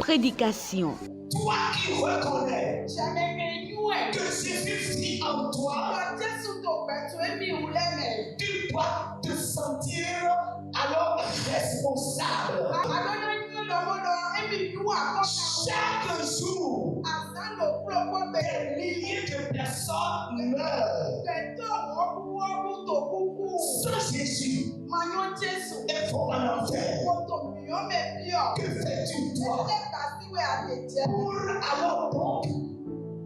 Prédication. Toi qui reconnais que Jésus vit en toi, tu dois te sentir alors responsable. Chaque jour, des milliers de personnes meurent sans Jésus et vont en enfer. Que fais-tu toi pour alors donc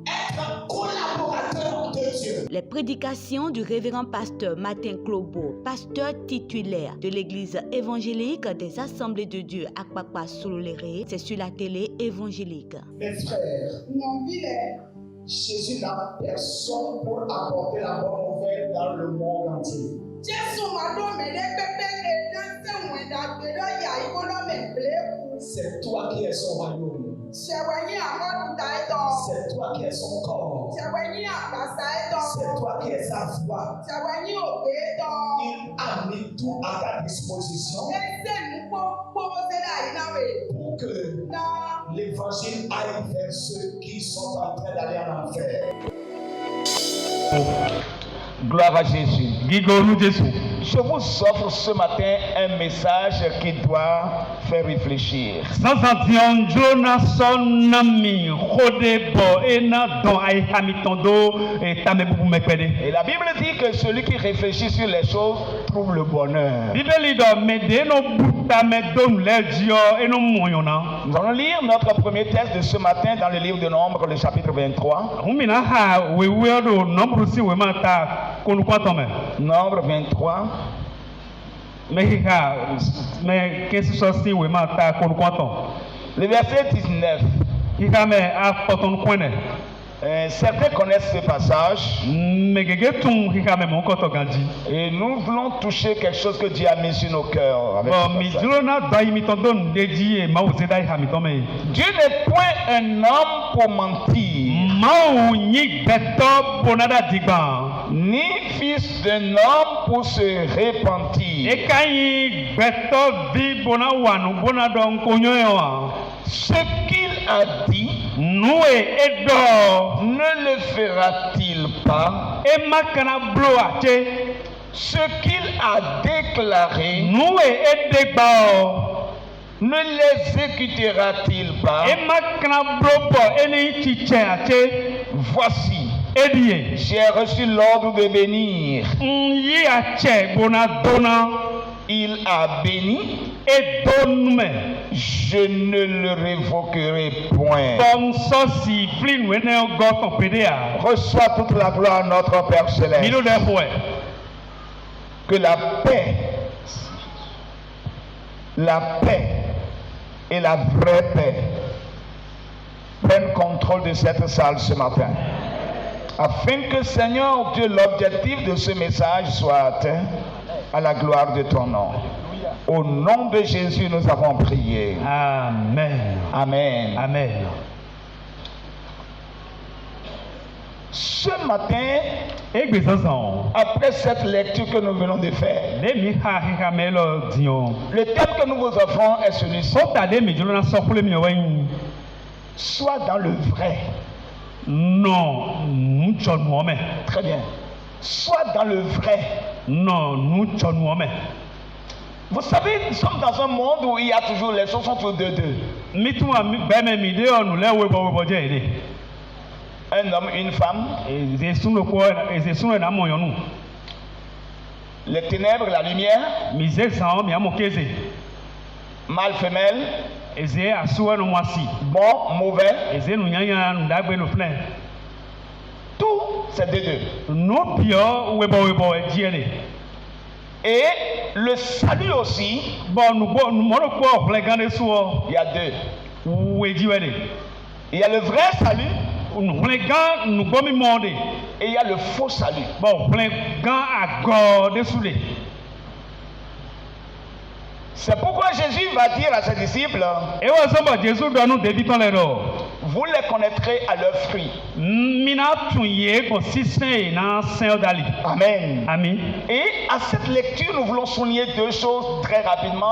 être collaborateur de Dieu? Les prédications du révérend pasteur Martin Clobo, pasteur titulaire de l'église évangélique des Assemblées de Dieu à Akpakpa Sololéré, c'est sur la télé évangélique. Mes frères, Jésus n'a personne pour apporter la bonne nouvelle dans le monde entier. C'est toi qui es son royaume. C'est toi qui es son corps. C'est toi qui es sa voix. Il a mis tout à ta disposition pour que l'évangile aille vers ceux qui sont en train d'aller en enfer. Gloire à Jésus. Je vous offre ce matin un message qui doit faire réfléchir. Et la Bible dit que celui qui réfléchit sur les choses trouve le bonheur. Nous allons lire notre premier texte de ce matin dans le livre de Nombres, le chapitre 23. Nombre 23. Le verset 19. Certains connaissent ce passage. Et nous voulons toucher quelque chose que Dieu a mis sur nos cœurs. Dieu n'est point un homme pour mentir, ni fils d'un homme pour se repentir. Ce qu'il a dit, ne le fera-t-il pas? Ce qu'il a déclaré, ne l'exécutera-t-il pas? Voici, j'ai reçu l'ordre de bénir. Il a béni, je ne le révoquerai point. Reçois toute la gloire à notre Père Céleste. Que la paix et la vraie paix prennent contrôle de cette salle ce matin. Afin que, Seigneur Dieu, l'objectif de ce message soit atteint à la gloire de ton nom. Au nom de Jésus, nous avons prié. Amen. Amen. Amen. Ce matin, après cette lecture que nous venons de faire, le thème que nous vous offrons est celui-ci. Sois dans le vrai. Non, nous sommes. Très bien. Sois dans le vrai. Non, nous sommes. Vous savez, nous sommes dans un monde où il y a toujours les choses entre deux. Un homme, une femme. Les ténèbres, la lumière. Mâle, femelle. Bon, mauvais. Tout, c'est de deux. Et le salut aussi, il y a deux. Il y a le vrai salut et il y a le faux salut. C'est pourquoi Jésus va dire à ses disciples, vous les connaîtrez à leurs fruits. Amen. Amen. Et à cette lecture, nous voulons souligner deux choses très rapidement.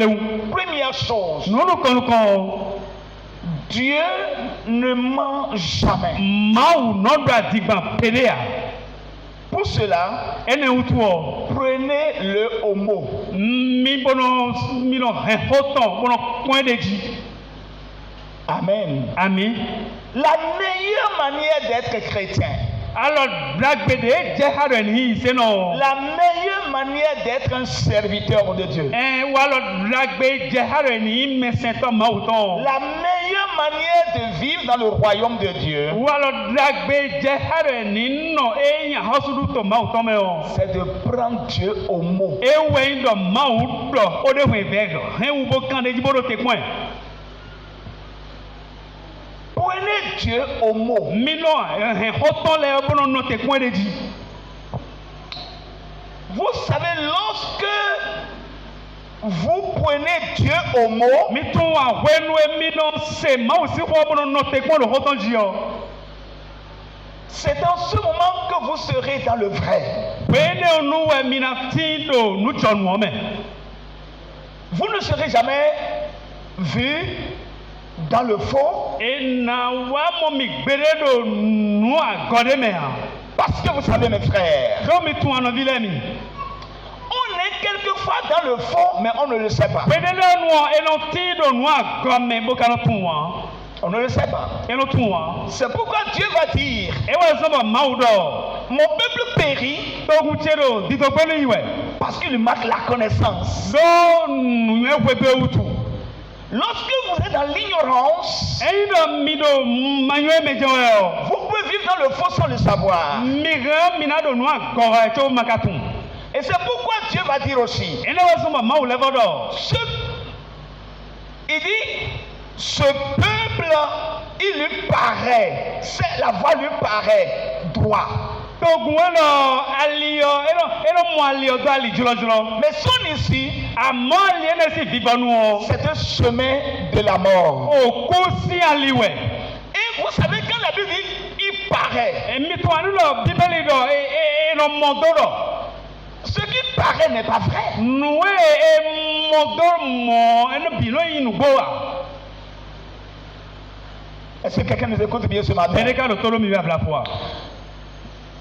Première chose, Nous nous connaissons. Dieu ne ment jamais. Mau non doit dire pédéa. Pour cela, Ene utuo. prenez-le au mot. Mi bono hoton bono point de ji. Amen. Ami. La meilleure manière d'être chrétien, Alors black bede je haren hi se no. la meilleure manière d'être un serviteur de Dieu, Ou alors black bede je haren hi me sento mauton. la meilleure manière de vivre dans le royaume de Dieu, Ou alors black bede je haren hi no e nya hosudu to mauton me o. c'est de prendre Dieu au mot. E we ndo mau do o de we vego. He u bo kan de jibodo te point. Prenez Dieu au mot. Mino he hoton le bono no te point de ji. Vous savez, lorsque vous prenez Dieu au mot, Mi tun wa wenu e mino se mau si ho bono no te point de hoton ji o. c'est en ce moment que vous serez dans le vrai. Wene onu we mina tindo nu chonu ome. Vous ne serez jamais vu dans le faux, E na wa mo mi gbere do nu agode me ha. parce que vous savez, mes frères, Do mi tun ano vile mi. on est quelquefois dans le faux, mais on ne le sait pas. Wene le nu e no tindo nu agome bo kana tun wa. On ne le sait pas. E no tun wa. C'est pourquoi Dieu va dire, E wa so ba maudo. mon peuple périt To gu chero di to pele iwe. parce qu'il manque la connaissance. Do nu e webe utu. Lorsque vous êtes dans l'ignorance, E do mi do manyo me jewe. vous pouvez vivre dans le faux sans le savoir. Mi ga mina do nu agore to makatun. Et c'est pourquoi Dieu va dire aussi, E na wa so ba mau level do. il dit, ce peuple, il lui paraît, la voix lui paraît droit. Togun eno alio eno mo alio do ali julo. Mais son ici, Amo ali ene si vivanu o. c'est un chemin de la mort. O ko si aliwe. Et vous savez, quand la Bible dit, il paraît, Emi to anu lo bibeli do eno modo do. ce qui paraît n'est pas vrai. Nuwe modo mo eno bilo inu boa. Est-ce que quelqu'un nous écoute bien ce matin? Beneka do tolo mi bla fois.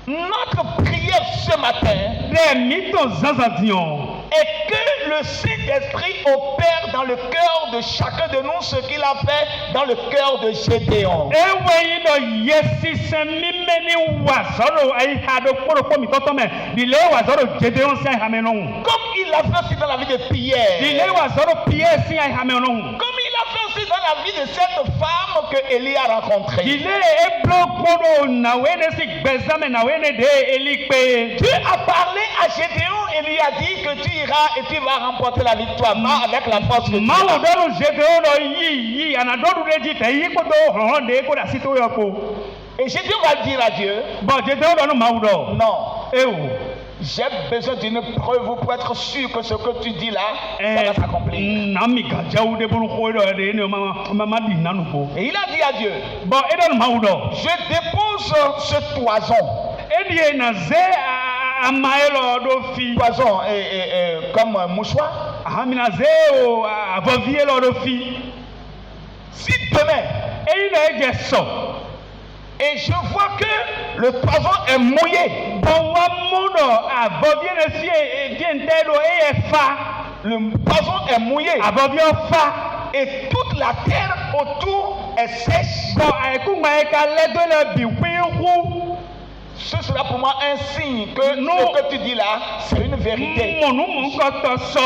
Notre prière ce matin De mi to zanzadion. est que le Saint-Esprit opère dans le cœur de chacun de nous ce qu'il a fait dans le cœur de Gédéon. Ewe do yesi se mi meni wazoro ai hado poro mi toto me. Dile wazoro Gedeon si ai hamenon. Comme il l'a fait aussi dans la vie de Pierre. Dile wazoro Pierre si ai hamenon. Comme il a fait aussi dans la vie de cette femme que Élie a rencontrée. Dile eblo kodo na wene si gbezame na wene de elikpe. Dieu a parlé à Gédéon et lui a dit que tu iras et tu vas remporter la victoire avec la force que tu Mawu as. dɔnu Gedeon dɔ yi anadodu de dzi te yi kodo hɔn de ko da si to yɔ ko. Et Gédéon va dire à Dieu, Bɔn Gedeon dɔ nu Mawu dɔ. non, Ewu. j'ai besoin d'une preuve pour être sûr que ce que tu dis là, ça va s'accomplir. Na mi gadzawo de bolo ko dɔ de ne ma di nanu ko. Et il a dit à Dieu, Bɔn e dɔ nu Mawu dɔ. je dépose ce toison. E die na ze amaye lɔ do fi. Poison comme un mouchoir. Ahamina ze o avɔvie lɔ do fi. Si demain, Eyi na edze sɔ. et je vois que le poison est mouillé, Bɔn wa mu dɔ avɔvie ne fie fie ntɛ do eye fa. le poison est mouillé Avɔvie fa. et toute la terre autour est sèche, Bɔn ayikungba yi ka lɛ do le bi hu. ce sera pour moi un signe que Non. ce que tu dis là, c'est une vérité. Mɔnu mu kɔtɔ sɔ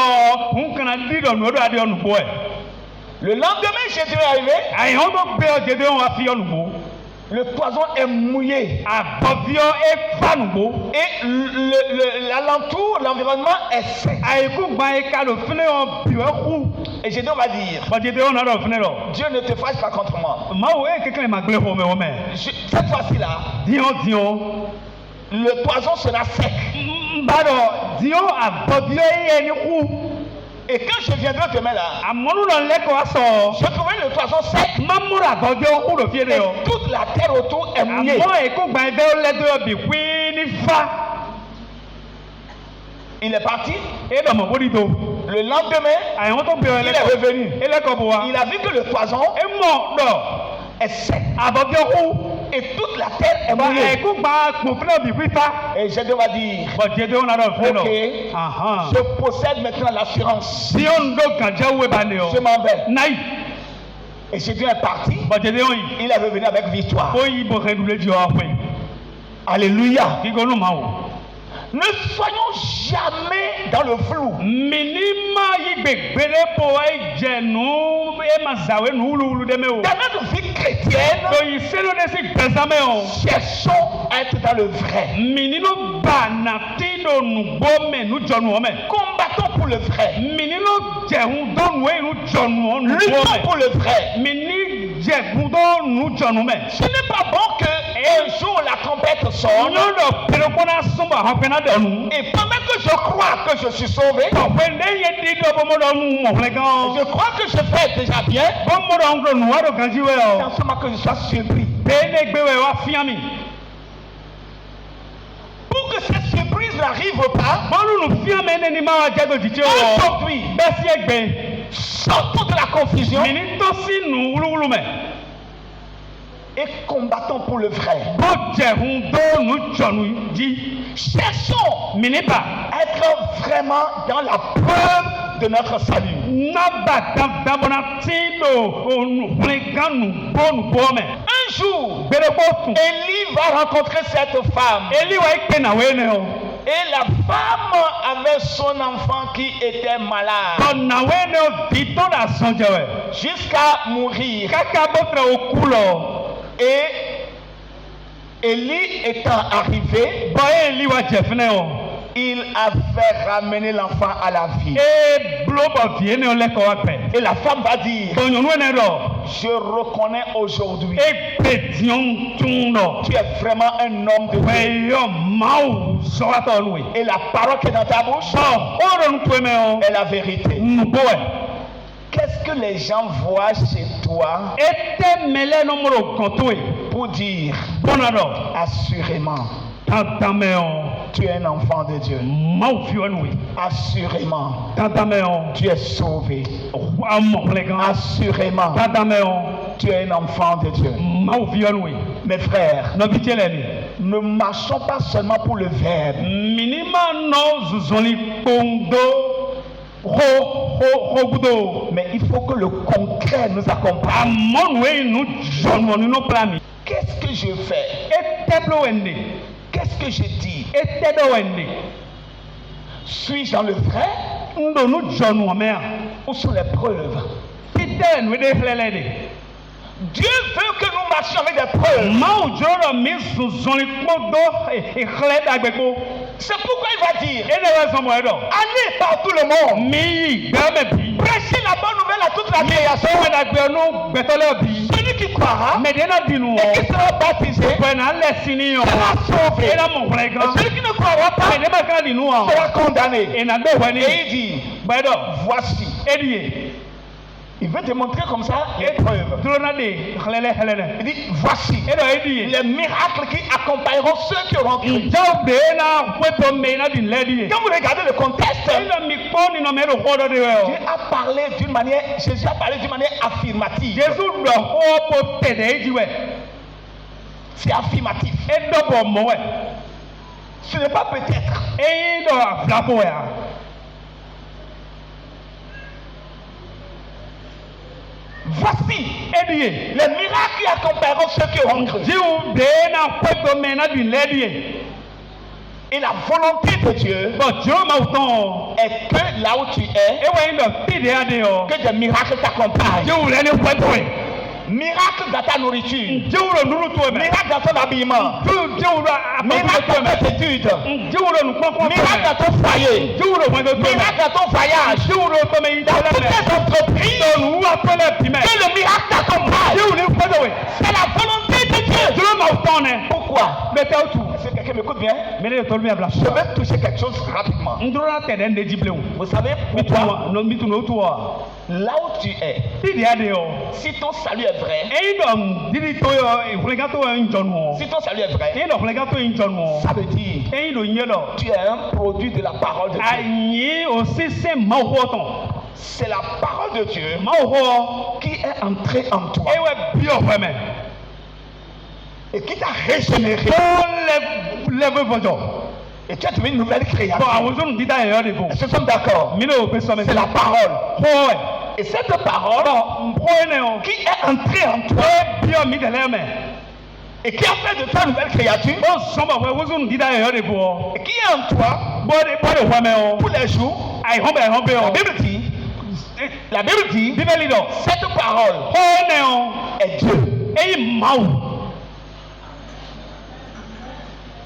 nkana di dɔ nu o do adi ɔnugbɔ yɛ. Le lendemain, Jésus est arrivé, Ayi wɔn do gbɛ Gedeon wa fi ɔnugbo. le poison est mouillé Avɔviɔ efa nugbo. et l'alentour, l'environnement est sec. Ayikungba yi ka do fine wɔn bi ɛku. Et Jésus va dire, Bɔn Gedeon na dɔ fine dɔ. Dieu ne te fâche pas contre moi. Mawu e kekele ma gble wɔmɛ. Cette fois-ci là, Diɔn. le poison sera sec. Ba dɔ diɔn avɔviɔ yi yɛ ni ku. Et quand je viendrai demain là, Amɔnu dɔ lɛ kɔ sɔ. je trouverai le poison sec Mamu la avɔviɔ ku do fie de et yɔ. toute la terre autour est mouillée. Amɔ ayikungba yi bɛ lɛ do yɔ bi hui ni fa. Il est parti. E dɔ mɔ bodi do. Le lendemain, il est revenu. Il a vu que le toison est sec. Et toute la terre est mouillée. Et Gédéon va dire, ok, je possède maintenant l'assurance. Je m'en vais. Et Gédéon est parti. Il est revenu avec victoire. Alléluia. Ne soyons jamais dans le flou. Dans notre vie chrétienne, cherchons à être dans le vrai. Combattons pour le vrai. Luttons pour le vrai. Ce n'est pas bon qu'un jour la trompette sonne et pendant que je crois que je suis sauvé, je crois que je fais déjà bien, dans ce moment que je sois surpris. Pour que cette surprise n'arrive pas, aujourd'hui, sortons de la confusion et combattons pour le vrai. Cherchons à être vraiment dans la preuve de notre salut. Un jour, Élie va rencontrer cette femme. Et la femme avait son enfant qui était malade jusqu'à mourir. Et Élie étant arrivé, il avait ramené l'enfant à la vie. Et la femme va dire, je reconnais aujourd'hui, tu es vraiment un homme de Dieu. Et la parole qui est dans ta bouche est la vérité. Qu'est-ce que les gens voient chez toi pour dire assurément tu es un enfant de Dieu? Assurément tu es sauvé. Assurément tu es un enfant de Dieu. Mes frères, ne marchons pas seulement pour le verbe, mais il faut que le concret nous accompagne. Qu'est-ce que je fais? Qu'est-ce que je dis? Suis-je dans le vrai? Où sont les preuves? Dieu veut que nous marchions avec des preuves. C'est pourquoi il va dire, allez par tout le monde, prêchez la bonne nouvelle à toute la création. Celui qui croira et qui sera baptisé sera sauvé. Celui qui ne croira pas sera condamné. Et il dit, voici. Il veut te montrer comme ça les preuves. Il dit, voici les miracles qui accompagneront ceux qui auront cru. Quand vous regardez le contexte, Dieu a parlé d'une manière, Jésus a parlé d'une manière affirmative. C'est affirmatif. Ce n'est pas peut-être. Voici les miracles qui accompagneront ceux qui auront cru. Et la volonté de Dieu est que là où tu es, que des miracles t'accompagnent. Miracle dans ta nourriture, miracle dans ton habillement, miracle dans tes études, miracle dans ton foyer, miracle dans ton voyage, dans toutes tes entreprises, que le miracle t'accompagne. C'est la volonté de Dieu. Pourquoi? Est-ce que Quelqu'un m'écoute bien? Mene yo tolmi abla. Je vais toucher quelque chose rapidement. Ndrona tede ndeji bleu. Vous savez Mi pourquoi? tuwa no mi tuno tuwa. Là où tu es, Ti dia de yo. si ton salut est vrai, Eyi do didi to yo iflega to yo njonu. si ton salut est vrai, Eyi do flega to yo njonu. ça veut dire Eyi do nye do. tu es un produit de la parole de Dieu. Anyi o sise ma ho ton. C'est la parole de Dieu Ma ho. qui est entrée en toi Ewe bio feme. et qui t'a régénéré. To leve vojo. Et tu as trouvé une nouvelle Bon, création. awuzo ndida yo de bo. Est-ce que nous sommes d'accord? Mine o peso me. C'est la parole. Ho. Et cette parole Bon, ho ne o. qui est entrée en toi Bio mi de leme. et qui a fait de toi une nouvelle créature Bon, somba we wuzo ndida yo de bo. et qui est en toi Bode ho me o. tous les jours. Ai hombe La o. Bible dit, la Bible dit, Bíbélì do. cette parole Ho ne o. est Dieu. Eyi mau.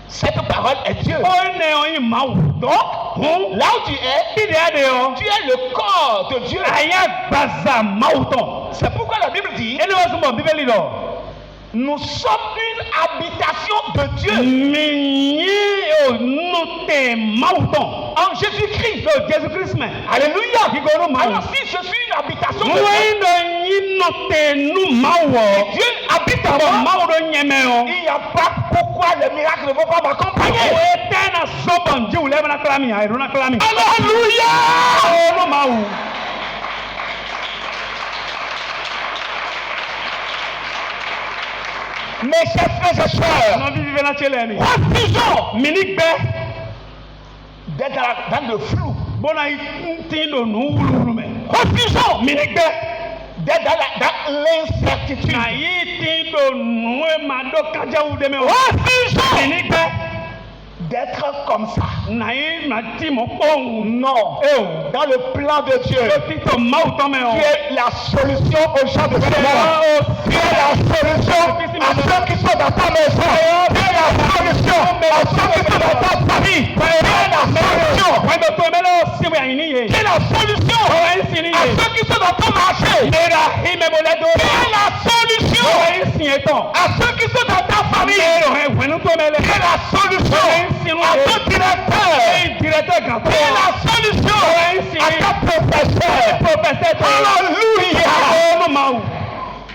Cette parole est Dieu. Ho ne o yi mau. Donc, là où tu es, Ti dia de o. tu es le corps de Dieu. Aya gbaza mau ton. C'est pourquoi la Bible dit, Ele wa sumbo Bíbélì do. nous sommes une habitation de Dieu Mi yi o no te mau ton. en Jésus-Christ. Do Jésus Christ me. Alléluia. Igoro mau. Alors si je suis une habitation de Mo Dieu, yi do yi no te nu mau o. Dieu habite en Bo moi, mau do nyeme o. il n'y a pas pourquoi les miracles ne vont pas m'accompagner. O etena soban jiu le na klami ai runa klami. Alléluia. O no mau. Mes chers frères et sœurs, No vive na chele ni. refusons Mini gbe. d'être dans le flou. Bona ti do nu wulu me. Refusons Mini gbe. d'être dans l'incertitude. Na yi ti do nu e ma do kaja u de me o. Refusons Mini gbe. d'être comme ça. Na yi na ti mo pohun. Non. E o. Dans le plan de Dieu, Ti to mau to me o. tu es la solution aux gens de ce monde. Tu es la solution à ceux qui sont dans ta maison. Tu es la solution à ceux qui sont dans ta famille. Tu es la solution. Cuando to me lo si we ni ye. Tu es la solution à ceux qui sont dans ton marché. Era hi me boledo. Tu es la solution Si eton. à ceux qui sont dans ta famille. Pero he bueno to me le. Tu es la solution à ton directeur. Directeur grand. Tu es la solution à ton professeur. Professeur. Alléluia. Oh mau.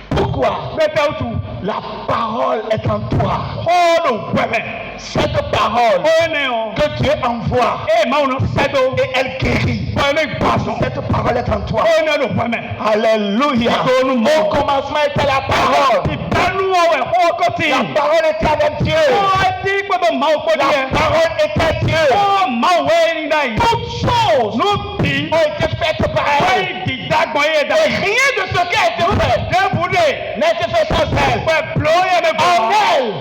Pourquoi? Beta utu. La parole est en toi. Oh no webe. Cette parole Oh ne o. que Dieu envoie E mau no sedo. et elle guérit. Bo ne gbaso. Cette parole est en toi. Oh ne no webe. Alléluia. Au commencement était la parole. Ìbánú ọ̀wẹ̀ ọkọ̀ tí. La parole était avec Dieu. Ó ti gbọ́dọ̀ máa kọ́ ní ẹ. La parole était Dieu. Ó máa wẹ̀ ẹni náà yìí. Toutes choses Ló bí. ont été faites par Wọ́n elle. ìdìdàgbọ̀n yé dà. Et rien de ce qui a été fait Débùdé. n'a été fait sans elle. Pẹ̀ plo yẹ mi bọ̀. En elle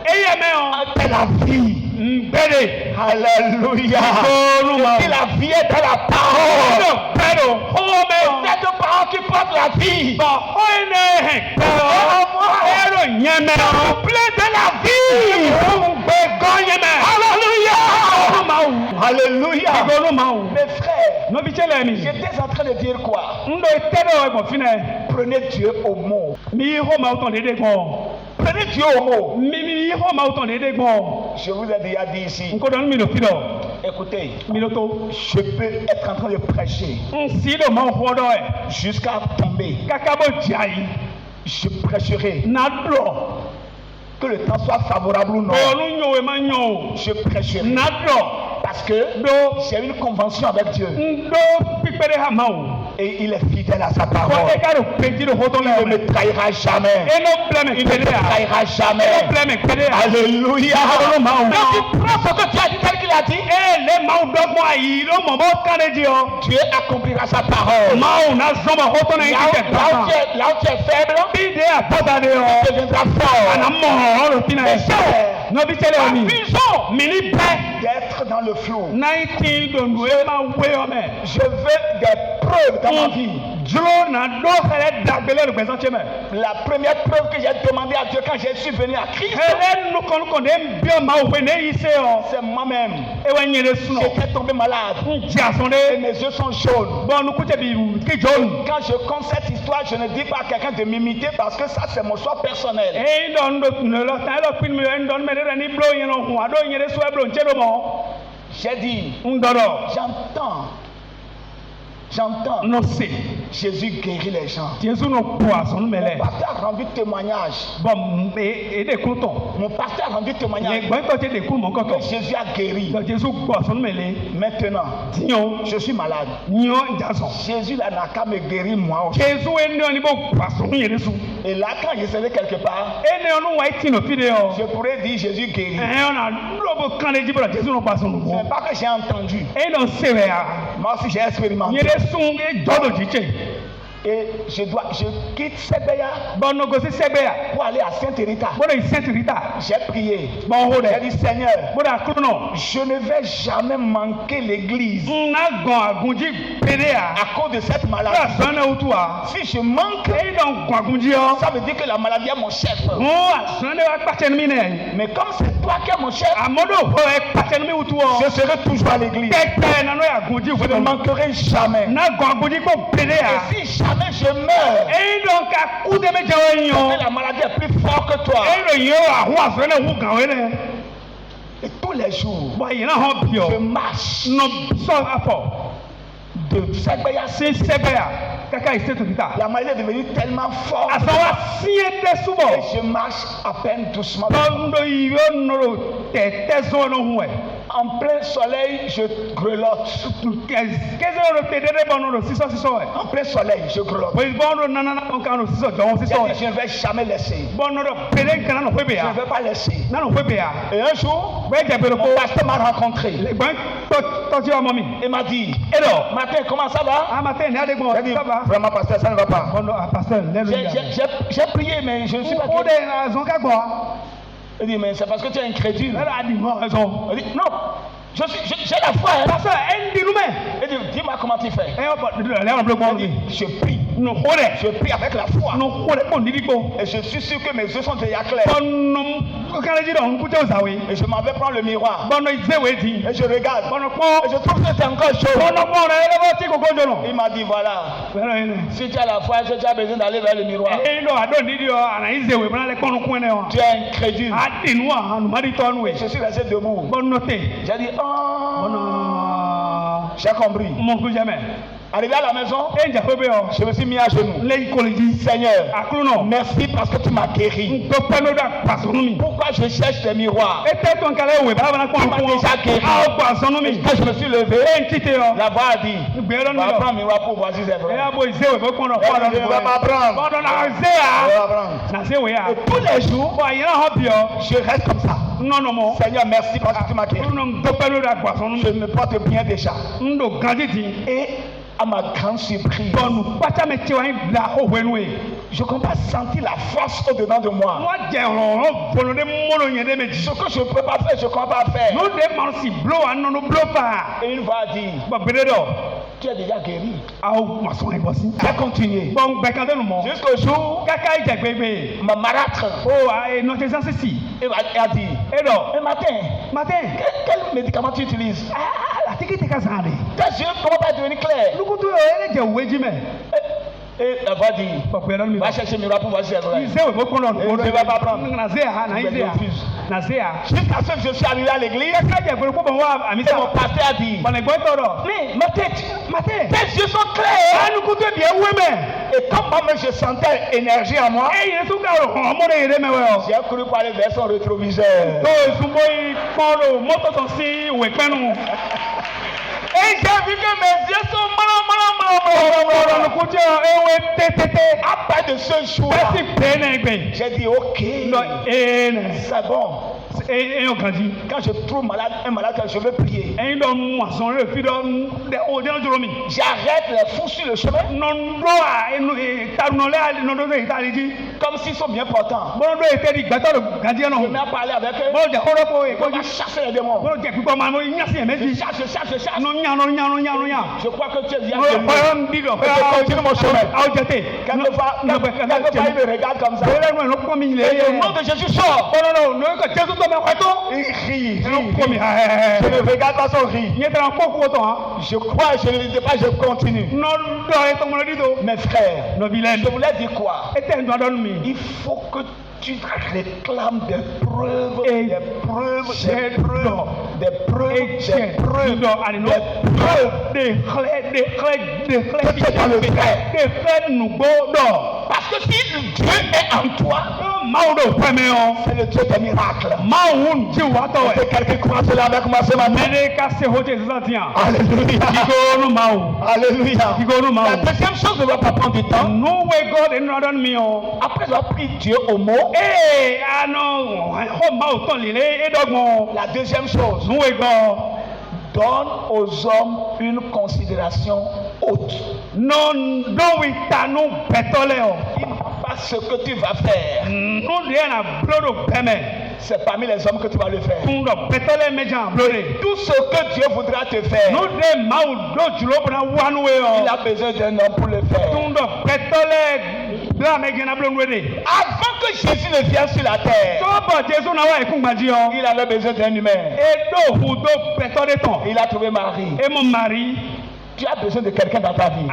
Eyẹ mi hàn. est la vie. Ngbẹ́dẹ̀. Alléluia. Ìgbóòrùn ma. Et la vie est dans la parole. Ọ̀dọ̀ bẹ́ẹ̀rẹ̀ o. Ó mi hàn. Cette parole qui porte la vie. Bọ̀ ó iná ẹ̀hìn. Ẹ̀rọ yẹn mẹ́. Plein de la vie. Òun gbé gan yẹn mẹ́. Alléluia. Ìgbóòrùn ma wù. Alléluia. Ìgbóòrùn ma wù. Mes frères, Nọ́bí tsẹ́lẹ̀ mi. j'étais en train de dire quoi? Ndo tẹ́lẹ̀ ẹ̀gbọ̀n fi náà. Prenez Dieu au mot. Mi ihò máa tàn déédéé gbọ́n. Prenez Dieu au mot. Mi ihò máa tàn déédéé gbọ́n. Je vous ai déjà dit ici. Nkodɔn mi lò fi dɔ. Écoutez, Mi lò to. je peux être en train de prêcher Nsi dɔ máa fɔ dɔ yɛ. jusqu'à tomber. Kaka bɔ dza yi. Je prêcherai. Na dɔ. Que le temps soit favorable ou non. Bɔɔlu nyɔ o ma nyɔ o. Je prêcherai. Na dɔ. Parce que Do. j'ai une convention avec Dieu. Ndo pípẹ́rẹ́ ha ma o. Et il est fidèle à sa parole. Kɔtɛ ka do peti do hotɔ Il la ne me yɛ. trahira jamais. Eno bilɛ mi Il ne me kele ya. trahira jamais. Eno bilɛ mi kele ya. Alléluia. Eno ma o. Mais tu prends ce que tu as dit tel qu'il a dit. Le ma o dɔgbɔn ayi lo mɔ bɔ kane di yɔ. Dieu accomplira sa parole. Ma o na zɔn ma hotɔ na yi ti tɛ gbɔn. Là où tu es faible, Bi de a bɔta de yɔ. tu deviendras fort. Ana mɔ ɔlò tina Mes yɛ. frères, Nɔbi tsɛlɛ mi. refusons Mini bɛɛ. d'être dans le flou. 19 dondu e ma we o me. Je veux des preuves dans ma vie. Dro na do hele dagbele le gbesan cheme. La première preuve que j'ai demandé à Dieu quand je suis venu à Christ, Hele nu kon kon dem bio ma o ne ise o. c'est moi-même. E wa nyere suno. J'étais tombé malade. Nja Et sonde. mes yeux sont jaunes. Bon nu kute bi ki jon. Quand je compte cette histoire, je ne dis pas à quelqu'un de m'imiter parce que ça, c'est mon choix personnel. E ndo ndo ne lo ta lo pin mi ndo me de ni blo yen no hu ado nyere so e blo nche do mo. J'ai dit, Ndoro. j'entends. No se. Jésus guérit les gens. Jésus no poisson Mon mele. pasteur a rendu témoignage. Bon e de konton. Mon pasteur a rendu Le témoignage gbe to te de ku mo que konton. Jésus a guéri. Donc Jésus poisson mele. Maintenant, Dion. je suis malade. Nyo njason. Jésus là n'a qu'à me guérir moi aussi. Jésus e ne oni bo poisson yere su. Et là, quand je serai quelque part, E ne onu wa iti no fi de o. je pourrais dire Jésus guérit. E ona lobo kan le jibo Jésus no poisson no. Ce n'est pas que j'ai entendu. E no se we ya. Moi aussi, j'ai expérimenté. Yere sun e jodo jiche. Et je quitte Sebeya Bon no go si sebe ya. pour aller à Sainte-Rita. Bo de Sainte Rita. J'ai prié. Bon ho J'ai de. dit, Seigneur, Bo da krono. je ne vais jamais manquer l'église Na gon agunji pede ya. à cause de cette maladie. Ra sana utua. Si je manque, E don gon agunji o. ça veut dire que la maladie est mon chef. Mo asane wa pache mi ne. Mais comme c'est toi qui es mon chef, Amodo ho e pache mi utu o. je serai toujours à l'église. Tete na no ya agunji Je ne wo. manquerai jamais. Na gon agunji ko pede ya. Et si jamais je meurs, E don ka ku de me jawo que yon. la maladie est plus forte que toi, E do yo ahun asane wu gan we ne. et tous les jours, Bo yin na ho bi je o. marche No so afọ. de Sebeya. Se sebe ya. Kaka ise to kita. La maladie est devenue tellement forte Asawa siye de subo. et je marche à peine doucement. Tondo iyo noro tete zo no hu e. En plein soleil, je grelotte. Keze no te de bon no siso e. En plein soleil, je grelotte. Bo bon no na on kan no siso jo J'ai siso dit, e. je ne vais jamais laisser. Bon no pele kan no hwebe Je ya. ne vais pas laisser. Na no hwebe ya. Et un jour, Bo je belo ko. mon pasteur m'a rencontré. Le gban to ti o mo mi. Il m'a dit, Edo. Matin, comment ça va? Amate ni ade gbon. J'ai dit, Ça va. vraiment, pasteur, ça ne va pas. Bon no pasteur lenu ya. J'ai prié, mais je ne suis pas O guéri. de na zon ka gbo. Il dit, mais c'est parce que tu es incrédule. Era adi mo raison. Il dit, non, j'ai la foi. Hein. Pasteur en di nume. Il dit, dis-moi comment tu fais. E o bo le on bloc Il bon. dit, je prie. No hore. Je prie avec la foi. No hore ko ndidi ko. Et je suis sûr que mes yeux sont déjà clairs. Bon kan le ji do nkute o sawe. Et je m'en vais prendre le miroir. Bon no izewe di. Et je regarde. Bon no Et po. je trouve que c'est encore chaud. Bon no po re le bo ti ko ko jo no. Il m'a dit, voilà, Pero ene. si tu as la foi, si tu as besoin d'aller vers le miroir, E no ado ndidi o ana izewe bana le kono kwene o. tu es incrédule. Adi nu a anu mari to anu e. Je suis resté debout. Bon no te. J'ai dit, Bon oh, no. j'ai compris. Mon ku jamais. Arrivé à la maison, E nja hwebe o. je me suis mis à genoux. Le ikoleji. Seigneur, Aklu no. merci parce que tu m'as guéri. To pe no da pasonu mi. Pourquoi je cherche des miroirs? E te ton kale we bana bana ko Tu m'as déjà guéri. A o pasonu Et mi. quand je me suis levé, E ntite o. la voix a dit, Gbe lo va no. prendre un miroir pour voir si c'est E vrai. a bo izewe bo kono Je ko do. ne vais pas prendre. Bon no na Je ze a. vais pas prendre. Na se we a. Et tous les jours, Bo yin na ho bi o. je reste comme ça. No no mo. Seigneur, merci parce que tu m'as guéri. No to pe no da pasonu Je mi. me porte bien déjà. Ndo gandi ti. Et à ma grande surprise, Bonu pata me ti wa la ho wenu e. je commence à sentir la force au-dedans de moi. Mo je ron bolo de molo yen de meji. Ce que je ne peux pas faire, je ne commence pas à faire. No de man si blow an no blow pa. Et une voix a dit, Bo bere do. tu es déjà guéri. A o maso e bosi. J'ai continué. Bon be kan de no mo. Jusqu'au jour Kaka ije gbegbe. où ma marâtre O a e no te san si. a dit, E do. et matin, Matin. quel médicament tu utilises? Ah, la tiki te ka san de. Tes yeux ne commencent pas à devenir clairs. Lukutu e le je weji me. Et la voix dit, Bo pe do mi. va chercher le miroir pour voir si c'est vrai. Izewe bo kono no. Je vais pas prendre. Na ze ha na Je ize ha. refuse. Na ze ha. Jusqu'à ce que je suis arrivé à l'église, Kaka je ko bo wa et amisa. mon pasteur a dit, Bon le gbo to do. mais ma tête, Matin. tes yeux sont clairs. Anukutu bi ewe me. Et comme moi-même je sentais énergie en moi, E yin su ka ro ho mo de ire me we o. j'ai couru pour aller vers son rétroviseur. To sunbo yi kono moto to si we penu. Et j'ai vu que mes yeux sont Ọ̀rọ̀ nukutu ewe tètè. à part de ce jour-là, Bẹ́sì pé náà gbẹ̀. j'ai dit ok, Lọ ee nà. c'est bon. Et on grandit. Quand je trouve un malade, je veux prier. Et on moisson le fil de odeur de l'homme. J'arrête les fous sur le chemin. Non doit et nous Comme s'ils sont bien portants. bon doit être dit gâteau le gardien non. Je vais parler avec eux. Bon de horo On va chasser les démons. bon de puis comment il y a c'est mais Je chasse. non. Je crois que tu es bien. On dit Je continue mon chemin. jeté. Quelquefois, il me regarde comme ça. Le nom de Jésus sort. non, que Jésus tombe en Il rit. Je Je ne regarde pas son rire. Je crois et je ne dis pas, je continue. Mes frères, je voulais dire quoi? Il faut que tu réclames des preuves, des preuves. Parce que si Dieu est en toi, c'est le Dieu des miracles. Et quelqu'un croit cela avec moi ce matin? Alléluia. Alléluia. La deuxième chose ne va pas prendre du temps. Après avoir pris Dieu au mot, la deuxième chose, donne aux hommes une considération haute. Pas ce que tu vas faire. C'est parmi les hommes que tu vas le faire. Tout ce que Dieu voudra te faire, il a besoin d'un homme pour le faire. Avant que Jésus ne vienne sur la terre, il avait besoin d'un humain. Il a trouvé Marie. Tu as besoin de quelqu'un dans ta vie.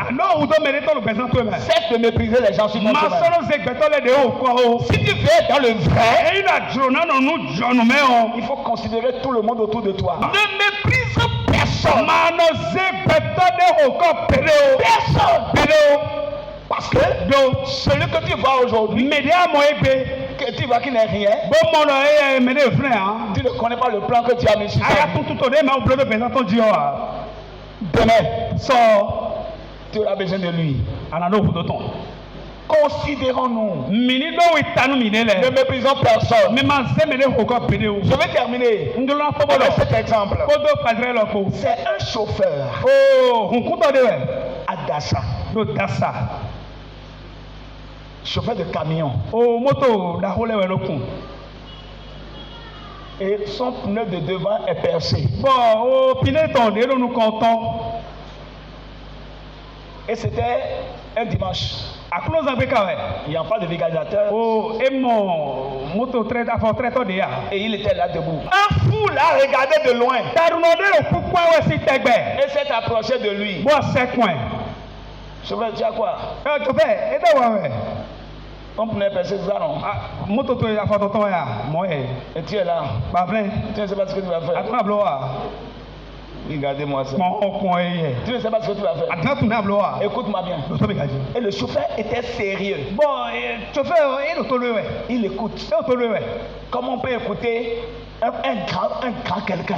Cesse de mépriser les gens sur ton chemin. Si tu veux être dans le vrai, il faut considérer tout le monde autour de toi. Ne méprise personne. Parce que celui que tu vois aujourd'hui, que tu vois qui n'est rien, tu ne connais pas le plan que tu as mis sur toi. Demain, tu auras besoin de lui. Considérons-nous. Ne méprisons personne. Je vais terminer avec cet exemple. C'est un chauffeur. Adassa. Chauffeur de camion. Et son pneu de devant est percé. Et c'était un dimanche. Il n'y a pas de vulgarisateur. Et il était là debout. Un fou l'a regardé de loin. Et s'est approché de lui. Je vais dire quoi? Ton pneu est percé, ça non? Et tu es là. Tu ne sais pas ce que tu vas faire. Regardez-moi ça. Tu ne sais pas ce que tu vas faire. Écoute-moi bien. Et le chauffeur était sérieux. Il écoute. Comment on peut écouter un grand quelqu'un?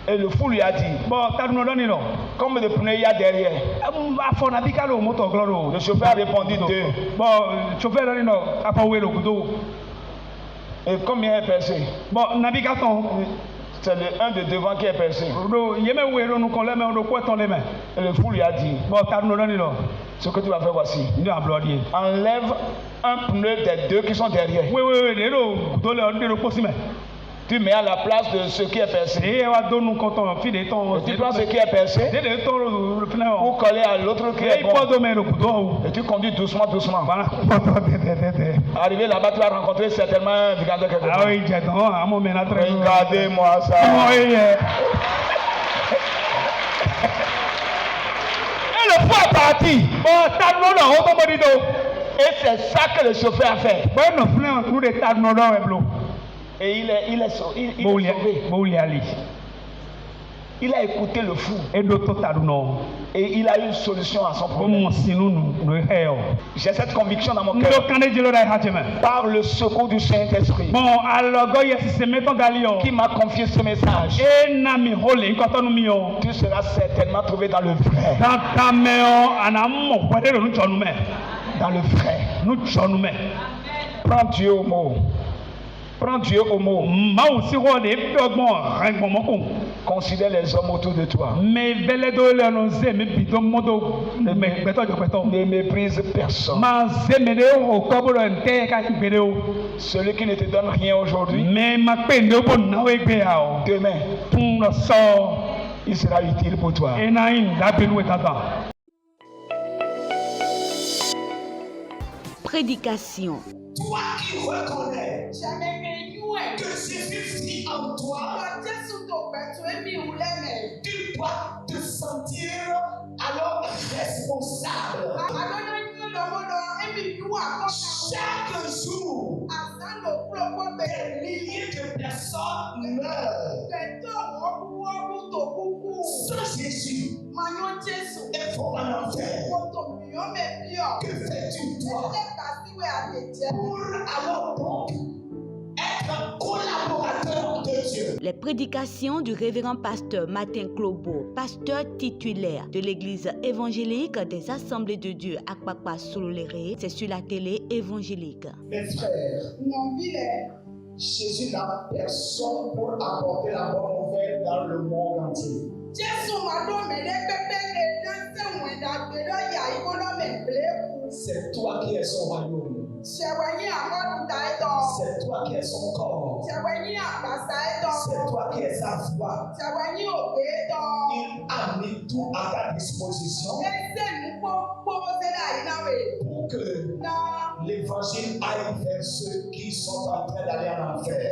Et le fou lui a dit, combien de pneus il y a derrière? Le chauffeur a répondu 2. Et combien est percé? C'est le 1 de devant qui est percé. Et le fou lui a dit, ce que tu vas faire voici. Enlève un pneu des 2 qui sont derrière. Tu mets à la place de ce qui est percé. Et tu prends ce qui est percé pour coller à l'autre qui est bon. Et tu conduis doucement. Arrivé là-bas, tu vas rencontrer certainement un vigandaire quelque part. Regardez-moi ça. Et le fou est parti. Et c'est ça que le chauffeur a fait. Et il est sauvé. Il a écouté le fou. Et il a eu une solution à son problème. J'ai cette conviction dans mon cœur. Par le secours du Saint-Esprit. Qui m'a confié ce message. Tu seras certainement trouvé dans le vrai. Dans le vrai. Prends Dieu au mot. Prends Dieu au mot. Mawu si xɔ ɖe eƒe gbɔn hɛgbɔn mɔko. Considère les hommes autour de toi. Mais vele do le no ze mi bi do modo me gbɛtɔ jɔ gbɛtɔ. Ne méprise personne. Ma ze me de o kɔ bolo nte ka gbe de o. Celui qui ne te donne rien aujourd'hui, Mais ma pe ne bo na o egbe ya o. demain, Tun lɔ sɔ il sera utile pour toi. ena yi da benu etata. Prédication. Toi qui reconnais que Jésus-Christ en toi, tu dois te sentir alors responsable. Chaque jour, des milliers de personnes meurent. Sans Jésus, il faut en enfer. Que fais-tu toi pour alors donc être collaborateur de Dieu? Les prédications du révérend pasteur Martin Klobo, pasteur titulaire de l'église évangélique des Assemblées de Dieu à Akpakpa Sololere, c'est sur la télé évangélique. Mes frères, Jésus n'a personne pour apporter la bonne nouvelle dans le monde entier. C'est toi qui es son royaume. C'est toi qui es son corps. C'est toi qui es sa voix. Il a mis tout à ta disposition pour que l'évangile aille vers ceux qui sont en train d'aller en enfer.